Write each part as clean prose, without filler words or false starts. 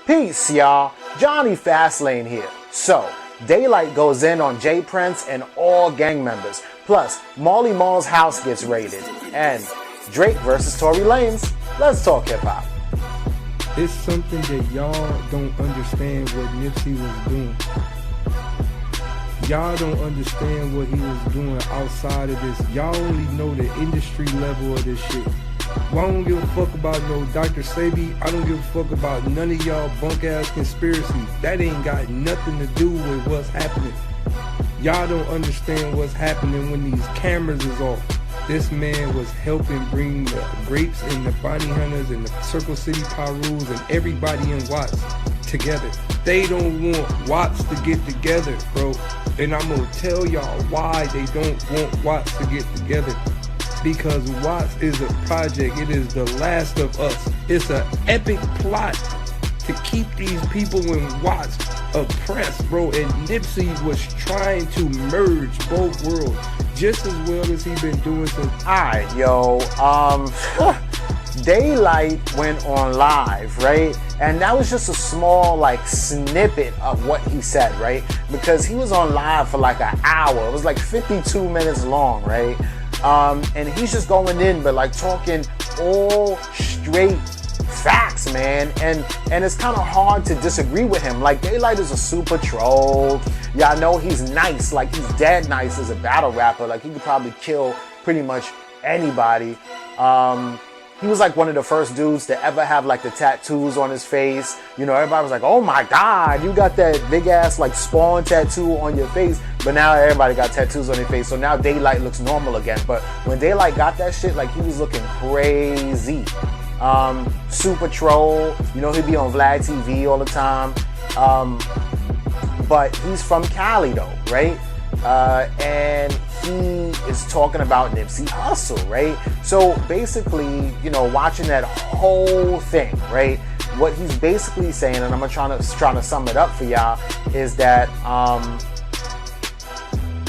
Peace, y'all. Jonny Fastlane here. So, Daylyt goes in on J Prince and all gang members. Plus, Marley Marl's house gets raided. And Drake versus Tory Lanez. Let's talk hip-hop. It's something that y'all don't understand what Nipsey was doing. Y'all don't understand what he was doing outside of this. Y'all only know the industry level of this shit. Well, I don't give a fuck about no Dr. Sebi. I don't give a fuck about none of y'all bunk-ass conspiracies. That ain't got nothing to do with what's happening. Y'all don't understand what's happening when these cameras is off. This man was helping bring the Grapes and the Bounty Hunters and the Circle City Pyrus and everybody in Watts together. They don't want Watts to get together, bro. And I'm gonna tell y'all why they don't want Watts to get together. Because Watts is a project. It is the last of us. It's an epic plot to keep these people in Watts oppressed, bro. And Nipsey was trying to merge both worlds just as well as he been doing since. Alright, yo. Daylyt went on live, right? And that was just a small snippet of what he said, right? Because he was on live for like an hour. It was like 52 minutes long, right? And he's just going in, but talking all straight facts, man. And it's kind of hard to disagree with him. Daylyt is a super troll. Y'all know he's nice. He's dead nice as a battle rapper. He could probably kill pretty much anybody. He was one of the first dudes to ever have the tattoos on his face. You know, everybody was like, oh my God, you got that big ass Spawn tattoo on your face. But now everybody got tattoos on their face. So now Daylyt looks normal again. But when Daylyt got that shit, he was looking crazy. Super troll. You know, he'd be on Vlad TV all the time. But he's from Cali though, right? And he is talking about Nipsey Hussle, right? So basically, you know, watching that whole thing, right? What he's basically saying, and I'm trying to sum it up for y'all, is that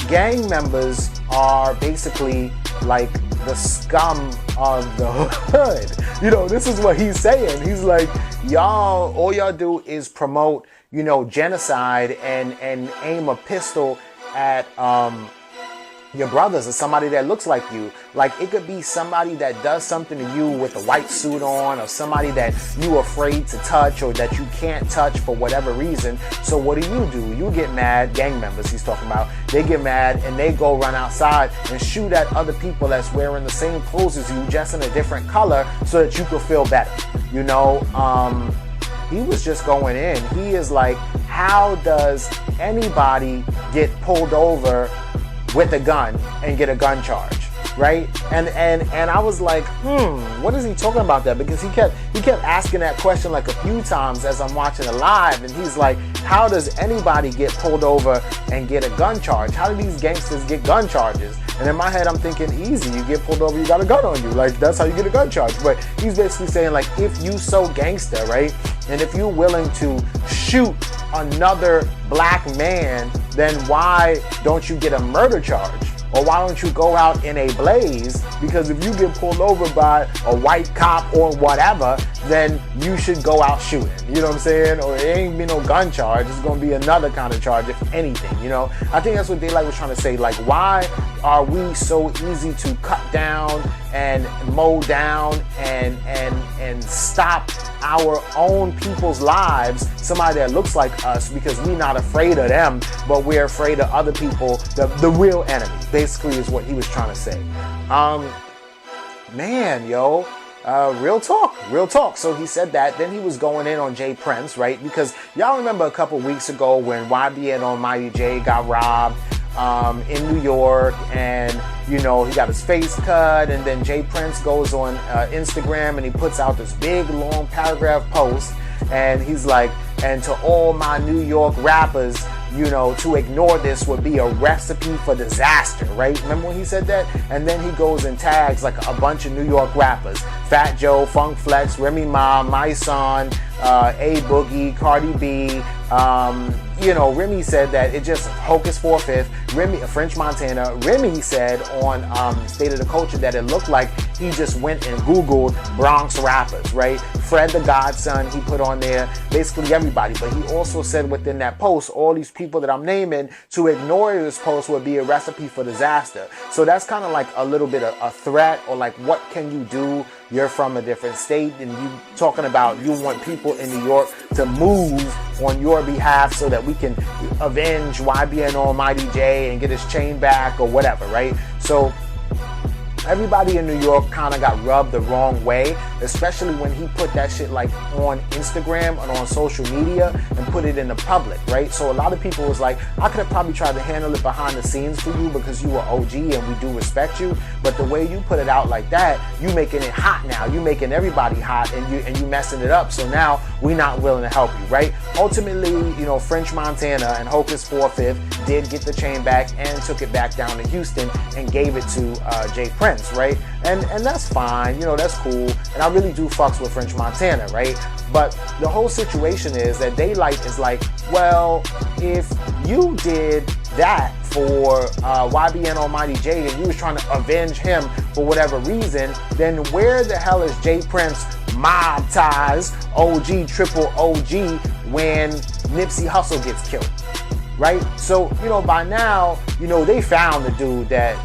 gang members are basically the scum of the hood. You know, this is what he's saying. He's like, all y'all do is promote, you know, genocide and aim a pistol at your brothers or somebody that looks like you. It could be somebody that does something to you with a white suit on, or somebody that you afraid to touch or that you can't touch for whatever reason. So what do? You get mad. Gang members he's talking about. They get mad and they go run outside and shoot at other people that's wearing the same clothes as you, just in a different color, so that you could feel better. You know, he was just going in. He is like, how does anybody get pulled over with a gun and get a gun charge, right? And I was like, what is he talking about that? Because he kept asking that question a few times as I'm watching it live, and he's like, how does anybody get pulled over and get a gun charge? How do these gangsters get gun charges? And in my head, I'm thinking, easy, you get pulled over, you got a gun on you. That's how you get a gun charge. But he's basically saying, if you so gangster, right? And if you're willing to shoot another black man, then why don't you get a murder charge? Or why don't you go out in a blaze? Because if you get pulled over by a white cop or whatever, then you should go out shooting. You know what I'm saying? Or it ain't be no gun charge. It's going to be another kind of charge, if anything, you know? I think that's what Daylyt was trying to say. Why are we so easy to cut down and mow down and stop our own people's lives, somebody that looks like us, because we're not afraid of them, but we're afraid of other people, the real enemy, basically, is what he was trying to say. Man, yo, real talk. So he said that. Then he was going in on J Prince, right? Because y'all remember a couple weeks ago when YBN Almighty J got robbed in New York, and you know, he got his face cut, and then J Prince goes on Instagram and he puts out this big long paragraph post, and he's like, and to all my New York rappers, you know, to ignore this would be a recipe for disaster, right? Remember when he said that? And then he goes and tags a bunch of New York rappers: Fat Joe, Funk Flex, Remy Ma, My Son, A Boogie, Cardi B. Remy said that it just Hocus 4/5. French Montana. Remy said on State of the Culture that it looked like he just went and Googled Bronx rappers, right? Fred the Godson, he put on there basically everybody. But he also said within that post, all these people that I'm naming, to ignore this post would be a recipe for disaster. So that's kind of like a little bit of a threat, or like, what can you do? You're from a different state, and you talking about you want people in New York to move on your behalf so that we can avenge YBN Almighty J and get his chain back or whatever, right? So everybody in New York kind of got rubbed the wrong way, especially when he put that shit like on Instagram and on social media and put it in the public, right? So a lot of people was like, I could have probably tried to handle it behind the scenes for you because you were OG and we do respect you, but the way you put it out like that, you making it hot now. You making everybody hot, and you messing it up. So now we not willing to help you, right? Ultimately, French Montana and Hocus 4/5 did get the chain back and took it back down to Houston and gave it to Jay Prince, right? And that's fine, that's cool. And I really do fucks with French Montana, right? But the whole situation is that Daylyt is like, well, if you did that for YBN Almighty J and you was trying to avenge him for whatever reason, then where the hell is Jay Prince mob ties, OG, triple OG, when Nipsey Hussle gets killed? Right? So, by now, they found the dude that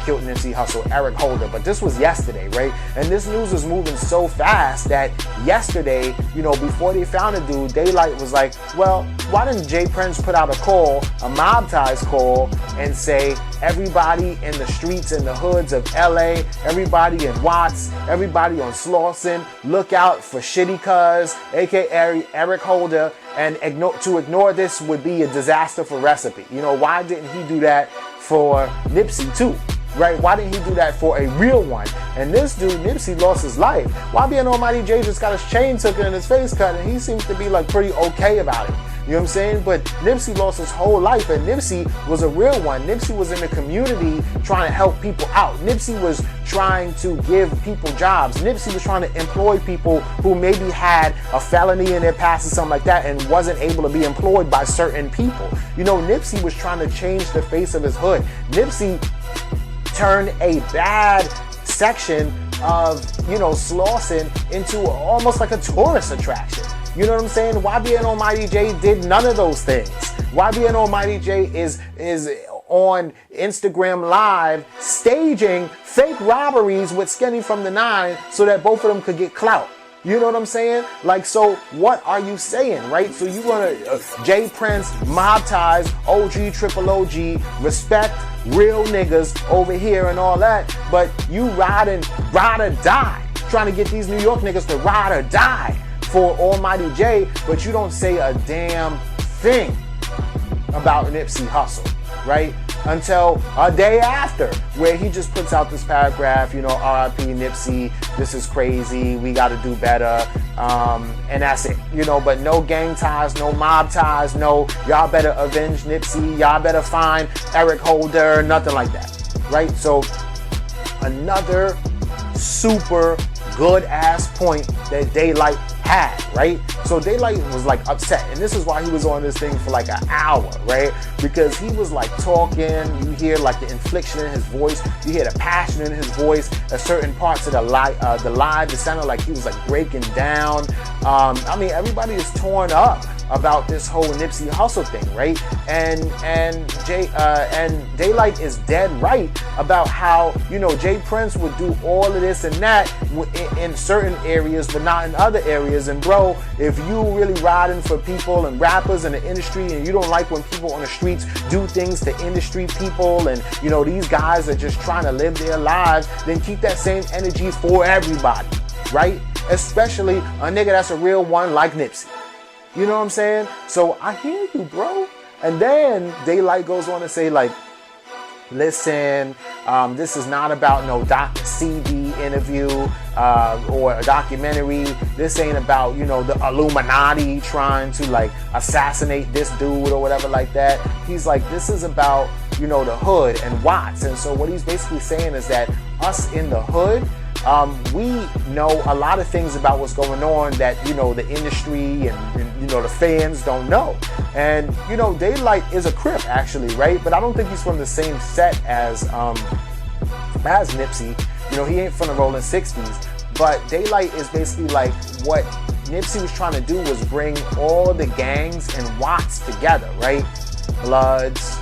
killed Nipsey Hussle, Eric Holder, but this was yesterday, right? And this news was moving so fast that yesterday, before they found the dude, Daylyt was like, well, why didn't Jay Prince put out a call, a mob ties call, and say, everybody in the streets and the hoods of LA, everybody in Watts, everybody on Slauson, look out for Shitty Cuz, aka Eric Holder, and to ignore this would be a disaster for Recipe. Why didn't he do that for Nipsey too? Right? Why didn't he do that for a real one? And this dude, Nipsey, lost his life. YBN Almighty J just got his chain taken and his face cut, and he seems to be like pretty okay about it. You know what I'm saying? But Nipsey lost his whole life, and Nipsey was a real one. Nipsey was in the community trying to help people out. Nipsey was trying to give people jobs. Nipsey was trying to employ people who maybe had a felony in their past or something like that and wasn't able to be employed by certain people. Nipsey was trying to change the face of his hood. Nipsey turned a bad section of, Slauson into almost like a tourist attraction. You know what I'm saying? YBN Almighty J did none of those things. YBN Almighty J is on Instagram Live staging fake robberies with Skinny from the Nine so that both of them could get clout. You know what I'm saying? Like, so what are you saying, right? So you want to Jay Prince, mob ties, OG, triple OG, respect real niggas over here and all that, but you ride or die, trying to get these New York niggas to ride or die for Almighty J, but you don't say a damn thing about Nipsey Hussle, right? Until a day after, where he just puts out this paragraph, RIP Nipsey, this is crazy, we got to do better, and that's it, but no gang ties, no mob ties, no, y'all better avenge Nipsey, y'all better find Eric Holder, nothing like that, right? So another super good ass point that Daylyt had, right? So Daylyt was like upset, and this is why he was on this thing for like an hour, right? Because he was like talking, you hear like the inflection in his voice, you hear the passion in his voice, at certain parts of the live, it sounded like he was like breaking down. Everybody is torn up about this whole Nipsey Hussle thing, right? And Daylyt is dead right about how, Jay Prince would do all of this and that in certain areas, but not in other areas. And bro, if you really riding for people and rappers in the industry, and you don't like when people on the streets do things to industry people, and these guys are just trying to live their lives, then keep that same energy for everybody, right? Especially a nigga that's a real one like Nipsey. You know what I'm saying? So I hear you, bro. And then Daylyt goes on to say, like, listen, this is not about no Dr. CD interview or a documentary. This ain't about, the Illuminati trying to like assassinate this dude or whatever like that. He's like, this is about, the hood and Watts. And so what he's basically saying is that us in the hood, we know a lot of things about what's going on that, the industry and the fans don't know. And, Daylyt is a Crip, actually, right? But I don't think he's from the same set as Nipsey. He ain't from the Rolling 60s. But Daylyt is basically like what Nipsey was trying to do was bring all the gangs and Watts together, right? Bloods,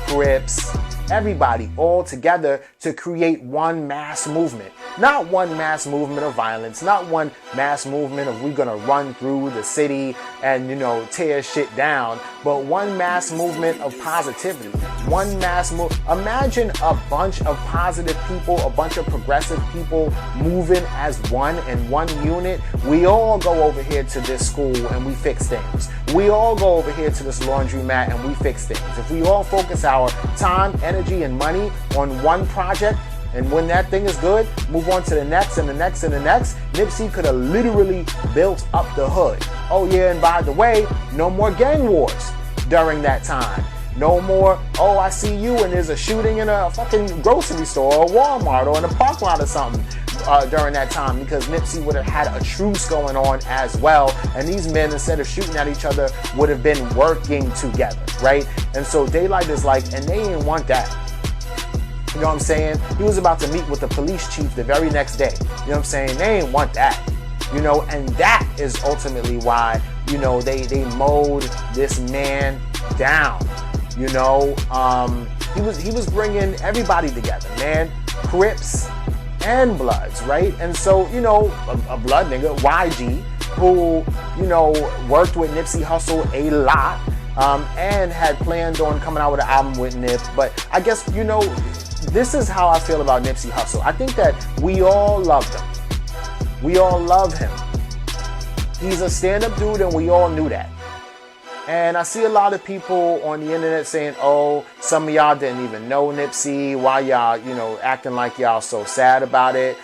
Crips, everybody all together to create one mass movement. Not one mass movement of violence, not one mass movement of we're gonna run through the city and, tear shit down, but one mass movement of positivity. One mass move. Imagine a bunch of positive people, a bunch of progressive people moving as one in one unit. We all go over here to this school and we fix things. We all go over here to this laundromat and we fix things. If we all focus our time, energy, and money on one project, and when that thing is good, move on to the next and the next and the next, Nipsey could have literally built up the hood. Oh yeah, and by the way, no more gang wars during that time. No more, oh, I see you and there's a shooting in a fucking grocery store or Walmart or in a parking lot or something during that time, because Nipsey would have had a truce going on as well. And these men, instead of shooting at each other, would have been working together, right? And so Daylyt is like, and they didn't want that. You know what I'm saying? He was about to meet with the police chief the very next day. You know what I'm saying? They ain't want that. And that is ultimately why, they mowed this man down. He was bringing everybody together, man. Crips and Bloods, right? And so, a Blood nigga, YG, who, worked with Nipsey Hussle a lot, and had planned on coming out with an album with Nip. But I guess, this is how I feel about Nipsey Hussle. I think that we all loved him. We all love him. He's a stand-up dude and we all knew that. And I see a lot of people on the internet saying, oh, some of y'all didn't even know Nipsey. Why y'all, acting like y'all so sad about it.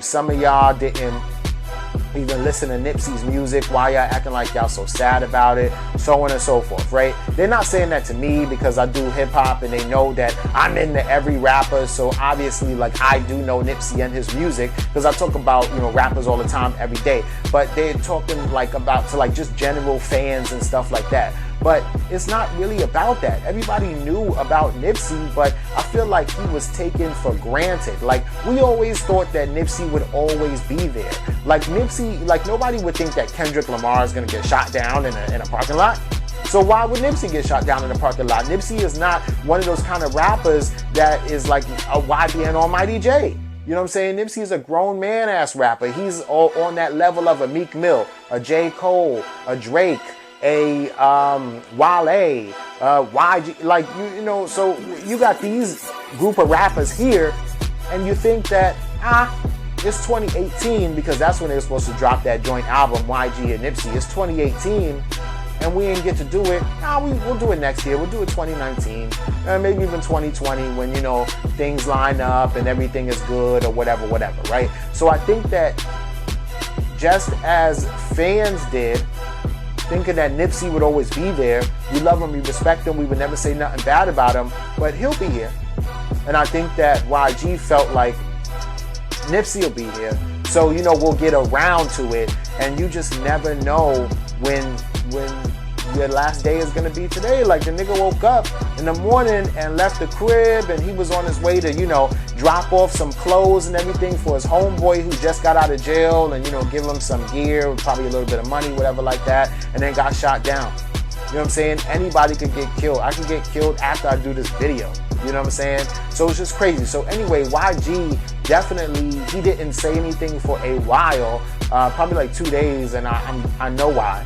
Some of y'all didn't even listen to Nipsey's music. Why y'all acting like y'all so sad about it? So on and so forth, right? They're not saying that to me because I do hip hop and they know that I'm into every rapper. So obviously, I do know Nipsey and his music because I talk about, rappers all the time, every day. But they're talking about to just general fans and stuff like that. But it's not really about that. Everybody knew about Nipsey, but I feel like he was taken for granted. We always thought that Nipsey would always be there. Nipsey, nobody would think that Kendrick Lamar is gonna get shot down in a parking lot. So why would Nipsey get shot down in a parking lot? Nipsey is not one of those kind of rappers that is like a YBN Almighty J. You know what I'm saying? Nipsey is a grown man ass rapper. He's all on that level of a Meek Mill, a J. Cole, a Drake, a Wale, YG, so you got these group of rappers here, and you think that it's 2018 because that's when they were supposed to drop that joint album, YG and Nipsey. It's 2018 and we didn't get to do it. We'll do it next year. We'll do it 2019, maybe even 2020 when things line up and everything is good or whatever, right? So I think that just as fans did, thinking that Nipsey would always be there. We love him, we respect him, we would never say nothing bad about him, but he'll be here. And I think that YG felt like Nipsey will be here. So, we'll get around to it, and you just never know when your last day is gonna be today. The nigga woke up in the morning and left the crib and he was on his way to, drop off some clothes and everything for his homeboy who just got out of jail and, give him some gear, probably a little bit of money, whatever like that, and then got shot down. You know what I'm saying? Anybody could get killed. I could get killed after I do this video. You know what I'm saying? So it's just crazy. So anyway, YG definitely, he didn't say anything for a while, probably 2 days, and I know why.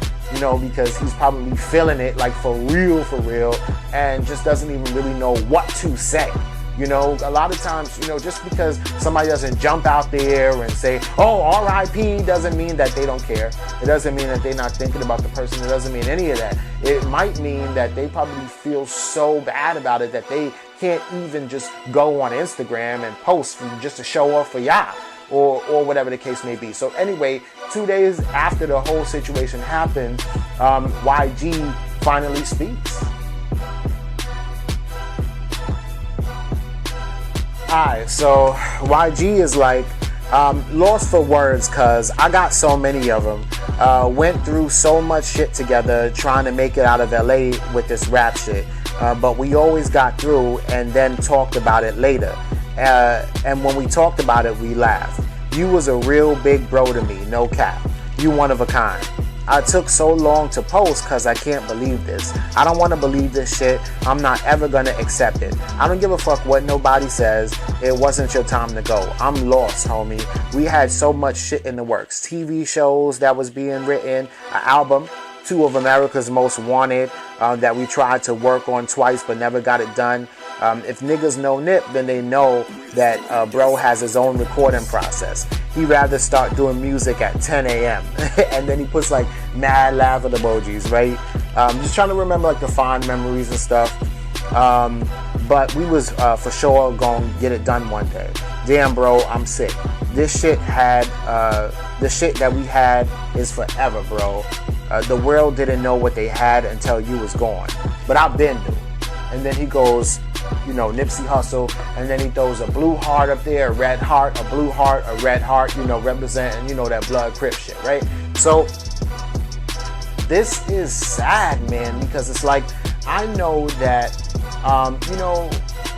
Because he's probably feeling it for real, and just doesn't even really know what to say. A lot of times, just because somebody doesn't jump out there and say, oh, R.I.P. doesn't mean that they don't care. It doesn't mean that they're not thinking about the person. It doesn't mean any of that. It might mean that they probably feel so bad about it that they can't even just go on Instagram and post just to show off for y'all. Or whatever the case may be. So anyway, 2 days after the whole situation happened, YG finally speaks. Alright, so YG is like, Lost for words, cause I got so many of them. Went through so much shit together trying to make it out of LA with this rap shit. But we always got through and then talked about it later. And when we talked about it, we laughed. You was a real big bro to me, no cap. You one of a kind. I took so long to post cause I can't believe this. I don't want to believe this shit. I'm not ever gonna accept it. I don't give a fuck what nobody says. It wasn't your time to go. I'm lost, homie. We had so much shit in the works. TV shows that was being written, an album, 2 of America's Most Wanted, that we tried to work on twice but never got it done. If niggas know Nip, then they know that bro has his own recording process. He'd rather start doing music at 10 a.m. and then he puts like mad laughing emojis, right? Just trying to remember like the fond memories and stuff. But we was for sure gonna get it done one day. Damn, bro, I'm sick. This shit had, the shit that we had is forever, bro. The world didn't know what they had until you was gone. But I've been knew. And then he goes, you know, Nipsey Hussle, and then he throws a blue heart up there, a red heart, a blue heart, a red heart, you know, representing, you know, that blood crip shit, right? So this is sad, man, because it's like, I know that, you know,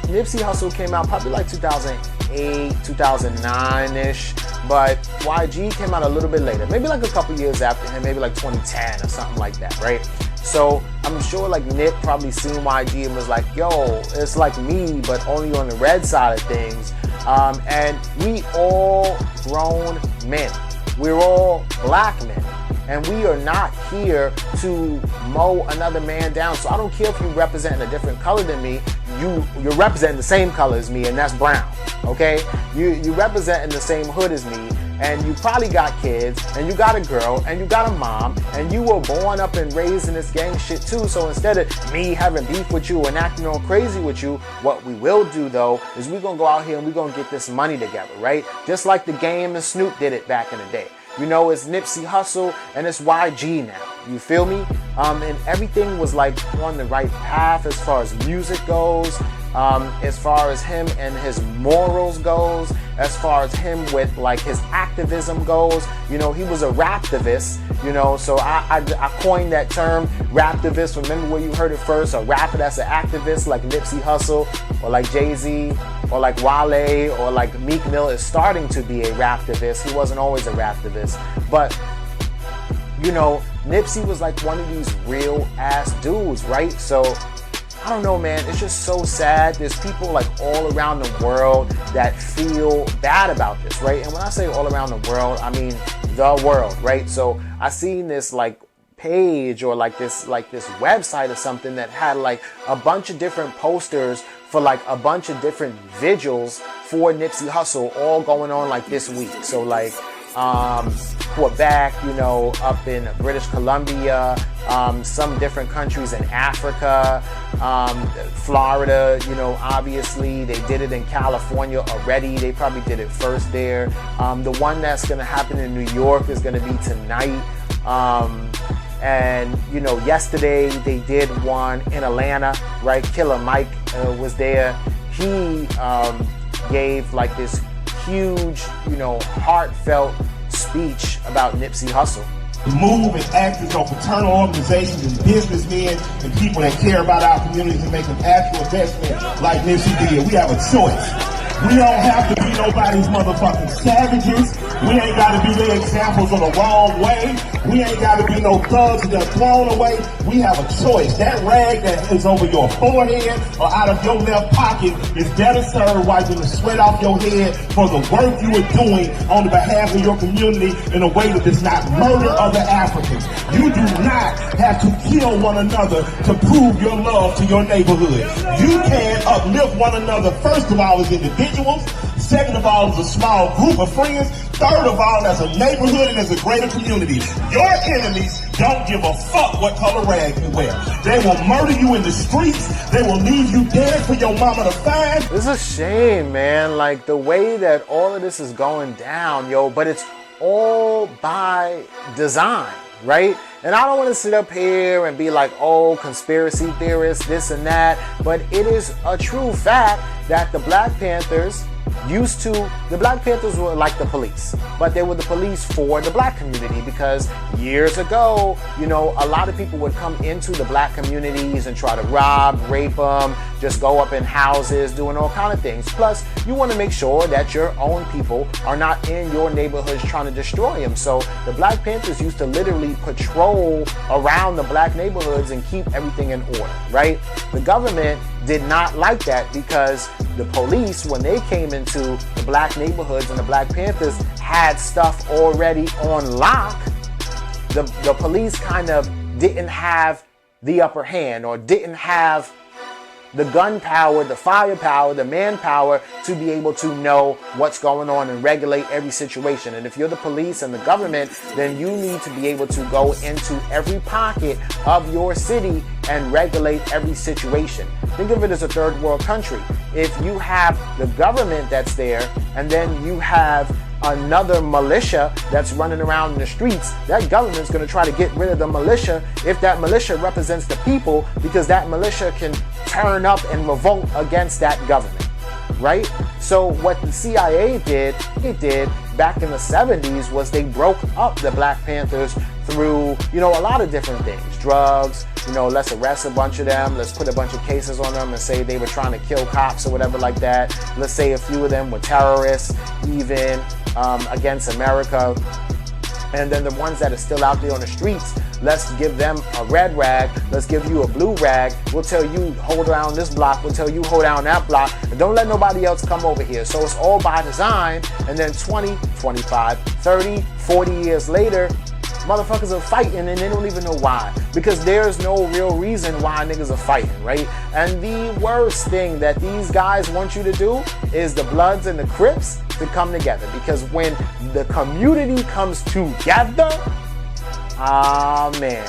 Nipsey Hussle came out probably like 2008, 2009-ish, but YG came out a little bit later, maybe like a couple years after him, maybe like 2010 or something like that, right? So I'm sure like Nip probably seen YG and was like, yo, it's like me, but only on the red side of things. And we all grown men. We're all black men. And we are not here to mow another man down. So I don't care if you represent a different color than me. You're representing the same color as me, and that's brown. Okay? You representing the same hood as me, and you probably got kids, and you got a girl, and you got a mom, and you were born up and raised in this gang shit too. So instead of me having beef with you and acting all crazy with you, what we will do though is we're gonna go out here and we're gonna get this money together, right? Just like the Game and Snoop did it back in the day. You know, it's Nipsey Hussle and it's YG now. You feel me? And everything was like on the right path as far as music goes, as far as him and his morals goes, as far as him with like his activism goes. You know, he was a raptivist, you know, so I coined that term, raptivist. Remember where you heard it first? A rapper that's an activist like Nipsey Hussle or like Jay-Z or like Wale or like Meek Mill is starting to be a raptivist. He wasn't always a raptivist, but you know, Nipsey was like one of these real ass dudes, right? So I don't know, man, it's just so sad. There's people like all around the world that feel bad about this, right? And when I say all around the world, I mean the world, right? So I seen this like page or like this website or something that had like a bunch of different posters for like a bunch of different vigils for Nipsey Hussle all going on like this week. So like Quebec, you know, up in British Columbia, some different countries in Africa, Florida, you know, obviously they did it in California already. They probably did it first there. The one that's going to happen in New York is going to be tonight. And, you know, yesterday they did one in Atlanta, right? Killer Mike was there. He gave like this huge, you know, heartfelt speech about Nipsey Hussle. Move and act as though fraternal organizations and businessmen and people that care about our communities and make an actual investment like Nipsey did. We have a choice. We don't have to be nobody's motherfucking savages. We ain't got to be their examples of the wrong way. We ain't got to be no thugs that are thrown away. We have a choice. That rag that is over your forehead or out of your left pocket is better served wiping the sweat off your head for the work you are doing on the behalf of your community in a way that does not murder other Africans. You do not have to kill one another to prove your love to your neighborhood. You can uplift one another, first of all, as individuals. Second of all, as a small group of friends. Third of all, as a neighborhood and as a greater community. Your enemies don't give a fuck what color rag you wear. They will murder you in the streets. They will leave you dead for your mama to find. It's a shame, man, like the way that all of this is going down, yo, but it's all by design, right? And I don't want to sit up here and be like, oh, conspiracy theorists, this and that, but it is a true fact that the Black Panthers the Black Panthers were like the police, but they were the police for the black community, because years ago, you know, a lot of people would come into the black communities and try to rob, rape them, just go up in houses, doing all kind of things. Plus, you want to make sure that your own people are not in your neighborhoods trying to destroy them. So the Black Panthers used to literally patrol around the black neighborhoods and keep everything in order, right? The government did not like that, because the police, when they came into the black neighborhoods and the Black Panthers had stuff already on lock, the police kind of didn't have the upper hand, or didn't have the gun power, the firepower, the manpower to be able to know what's going on and regulate every situation. And if you're the police and the government, then you need to be able to go into every pocket of your city and regulate every situation. Think of it as a third world country. If you have the government that's there, and then you have another militia that's running around in the streets, that government's going to try to get rid of the militia if that militia represents the people, because that militia can turn up and revolt against that government, right? So what the CIA did back in the 70s was they broke up the Black Panthers through, you know, a lot of different things. Drugs, you know, let's arrest a bunch of them, let's put a bunch of cases on them and say they were trying to kill cops or whatever like that. Let's say a few of them were terrorists, even against America. And then the ones that are still out there on the streets, let's give them a red rag, let's give you a blue rag. We'll tell you hold down this block, we'll tell you hold down that block, and don't let nobody else come over here. So it's all by design. And then 20, 25, 30, 40 years later, motherfuckers are fighting and they don't even know why, because there's no real reason why niggas are fighting, right? And the worst thing that these guys want you to do is the Bloods and the Crips to come together, because when the community comes together, man,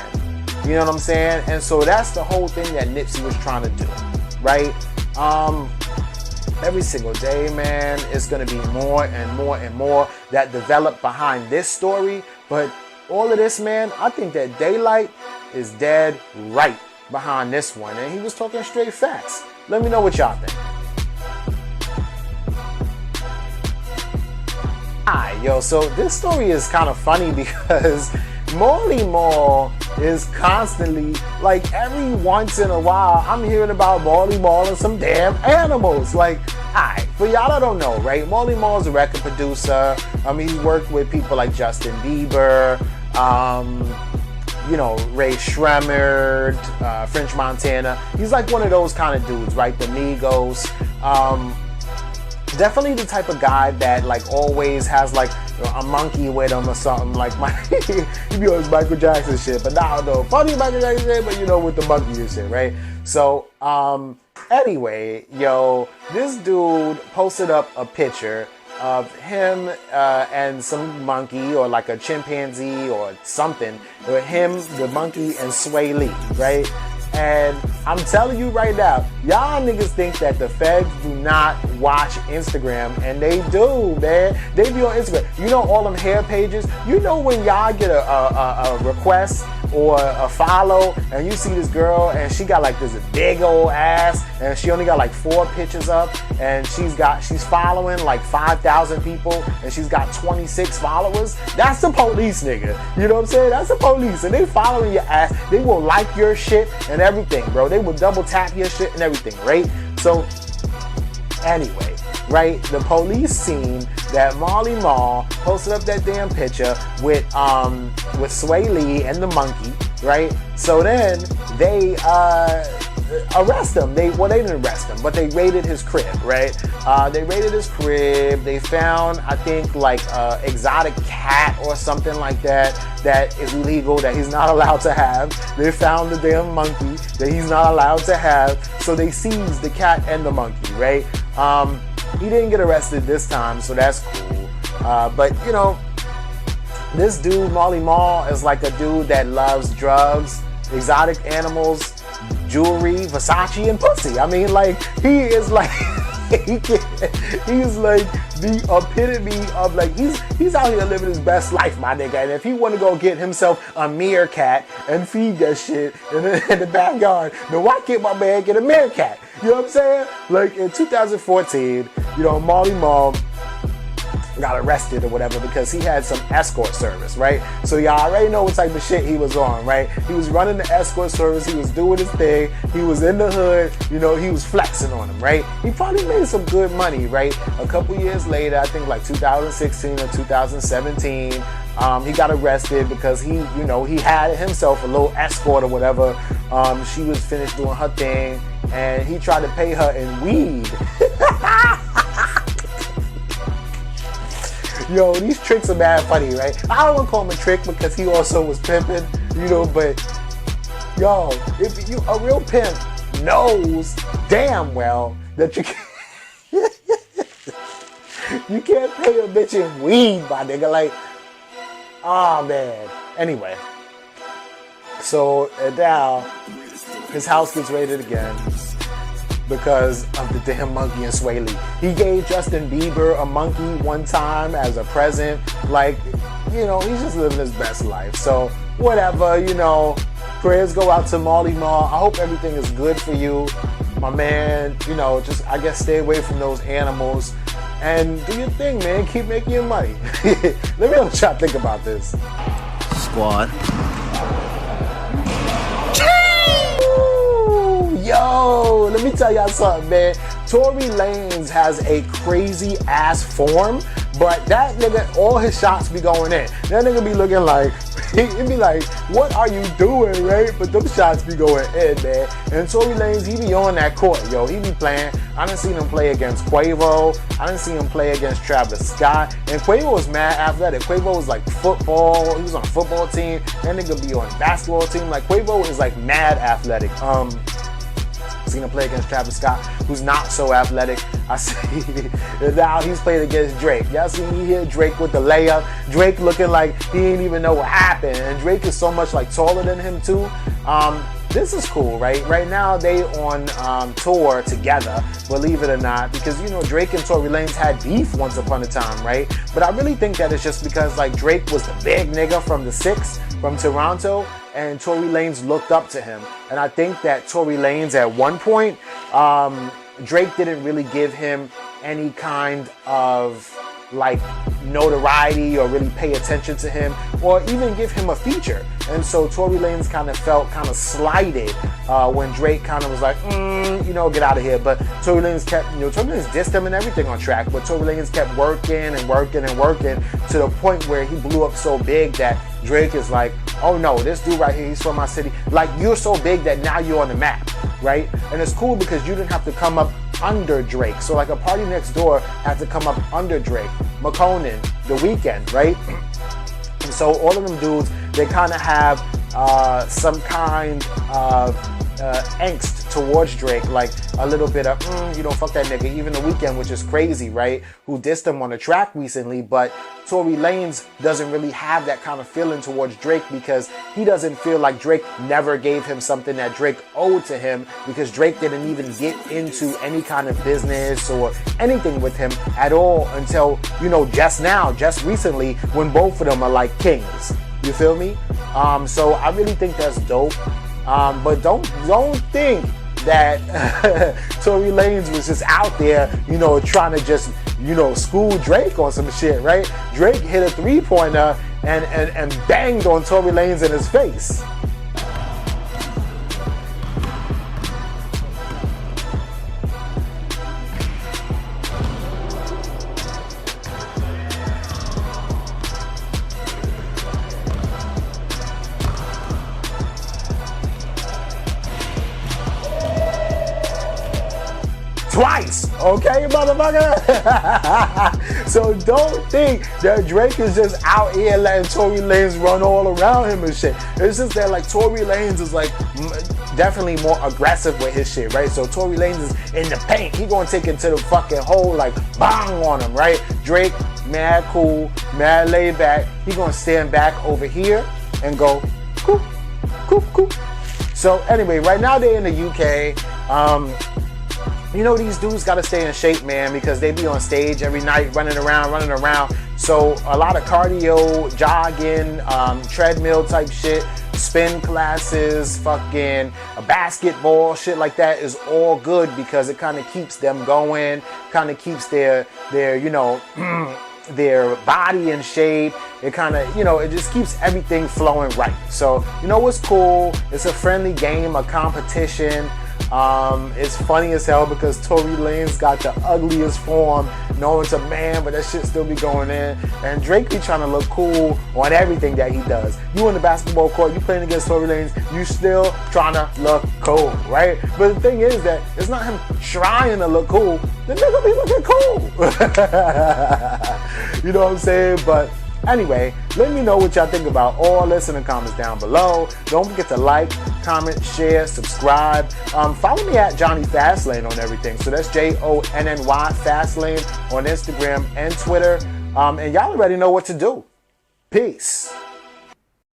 you know what I'm saying? And so that's the whole thing that Nipsey was trying to do, right? Every single day, man, it's gonna be more and more and more that develop behind this story. But all of this, man, I think that Daylyt is dead right behind this one, and he was talking straight facts. Let me know what y'all think. Alright, yo, so this story is kind of funny because Marley Marl is constantly, like every once in a while, I'm hearing about Marley Marl and some damn animals. Like, alright, for y'all that don't know, right? Marley Marl is a record producer. He's worked with people like Justin Bieber, you know, Ray Shremmerd, French Montana. He's like one of those kind of dudes, right? The Migos. Definitely the type of guy that like always has like a monkey with him or something. Like he be on his Michael Jackson shit, but now no funny Michael Jackson shit, but you know, with the monkey and shit, right? So anyway, yo, this dude posted up a picture of him and some monkey or like a chimpanzee or something, or him, the monkey, and Sway Lee, right? And I'm telling you right now, y'all niggas think that the feds do not watch Instagram, and they do, man. They be on Instagram. You know all them hair pages? You know when y'all get a request or a follow, and you see this girl, and she got like this big old ass, and she only got like 4 pictures up, and she's following like 5,000 people, and she's got 26 followers? That's the police, nigga. You know what I'm saying? That's the police, and they following your ass. They will like your shit and everything, bro. They will double tap your shit and everything, right? So anyway, right, the police seen that Marley Marl posted up that damn picture with Sway Lee and the monkey, right? So then they arrest him. They didn't arrest him, but they raided his crib, right? They raided his crib. They found, I think, like exotic cat or something like that is illegal, that he's not allowed to have. They found the damn monkey that he's not allowed to have. So they seized the cat and the monkey, right? He didn't get arrested this time, so that's cool. But you know, this dude Marley Marl is like a dude that loves drugs, exotic animals, jewelry, Versace, and pussy. I mean, like, he is like he's like the epitome of like, he's out here living his best life, my nigga. And if he want to go get himself a meerkat and feed that shit in the backyard, then why can't my man get a meerkat? You know what I'm saying? Like in 2014, Marley Marl got arrested or whatever because he had some escort service, right? So y'all already know what type of shit he was on, right? He was running the escort service, he was doing his thing, he was in the hood, he was flexing on him, right? He probably made some good money, right? A couple years later, I think like 2016 or 2017, he got arrested because he had himself a little escort or whatever. She was finished doing her thing and he tried to pay her in weed. Yo, these tricks are mad funny, right? I don't want to call him a trick because he also was pimping, but yo, if you a real pimp knows damn well that you you can't pay a bitch in weed, my nigga. Like, oh man. Anyway, so now his house gets raided again because of the damn monkey and Sway Lee. He gave Justin Bieber a monkey one time as a present. Like, he's just living his best life. So, whatever, prayers go out to Marley Marl. I hope everything is good for you, my man. Just, I guess, stay away from those animals. And do your thing, man. Keep making your money. Let me know what y'all think about this. Squad. Yo, let me tell y'all something, man. Tory Lanez has a crazy ass form, but that nigga, all his shots be going in. That nigga be looking like, he'd be like, what are you doing, right? But them shots be going in, man. And Tory Lanez, he be on that court, yo. He be playing. I done seen him play against Quavo. I done seen him play against Travis Scott. And Quavo was mad athletic. Quavo was like football. He was on a football team. That nigga be on a basketball team. Like, Quavo is like mad athletic. Seen him play against Travis Scott, who's not so athletic. I see now he's playing against Drake. Y'all see me here, Drake with the layup. Drake looking like he didn't even know what happened. And Drake is so much like taller than him too. This is cool, right? Right now they on tour together, believe it or not, because Drake and Tory Lanez had beef once upon a time, right? But I really think that it's just because like Drake was the big nigga from the 6 from Toronto, and Tory Lanez looked up to him. And I think that Tory Lanez at one point, Drake didn't really give him any kind of like notoriety or really pay attention to him or even give him a feature. And so Tory Lanez kind of felt kind of slighted when Drake kind of was like, get out of here. But Tory Lanez kept, Tory Lanez dissed him and everything on track, but Tory Lanez kept working and working and working to the point where he blew up so big that Drake is like, oh no, this dude right here, he's from my city. Like, you're so big that now you're on the map, right? And it's cool because you didn't have to come up under Drake. So like a Party Next Door had to come up under Drake, McConan, The Weeknd, right? And so all of them dudes, they kind of have some kind of angst towards Drake, like a little bit of, fuck that nigga. Even The Weeknd, which is crazy, right? Who dissed him on a track recently, but Tory Lanez doesn't really have that kind of feeling towards Drake because he doesn't feel like Drake never gave him something that Drake owed to him because Drake didn't even get into any kind of business or anything with him at all until, just recently when both of them are like kings. You feel me? So I really think that's dope. But don't think that Tory Lanez was just out there, trying to just, school Drake on some shit, right? Drake hit a 3-pointer and banged on Tory Lanez in his face. Twice, okay, motherfucker? So don't think that Drake is just out here letting Tory Lanez run all around him and shit. It's just that like Tory Lanez is like definitely more aggressive with his shit, right? So Tory Lanez is in the paint. He gonna take it to the fucking hole, like bang on him, right? Drake, mad cool, mad laid back. He gonna stand back over here and go, coop, coop, coop. So anyway, right now they're in the UK. These dudes got to stay in shape, man, because they be on stage every night running around. So a lot of cardio, jogging, treadmill type shit. spin classes, fucking a basketball, shit like that is all good because it kind of keeps them going, kind of keeps their you know, their body in shape. It kind of, you know, it just keeps everything flowing right. So, you know what's cool? It's a friendly game, a competition. It's funny as hell because Tory Lanez got the ugliest form known to man, but that shit still be going in. And Drake be trying to look cool on everything that he does. You in the basketball court, you playing against Tory Lanez, you still trying to look cool, right? But the thing is that it's not him trying to look cool. The nigga be looking cool. You know what I'm saying? But anyway, let me know what y'all think about all this in the comments down below. Don't forget to like, comment, share, subscribe. Follow me at Jonny Fastlane on everything. So that's Jonny Fastlane on Instagram and Twitter. And y'all already know what to do. Peace.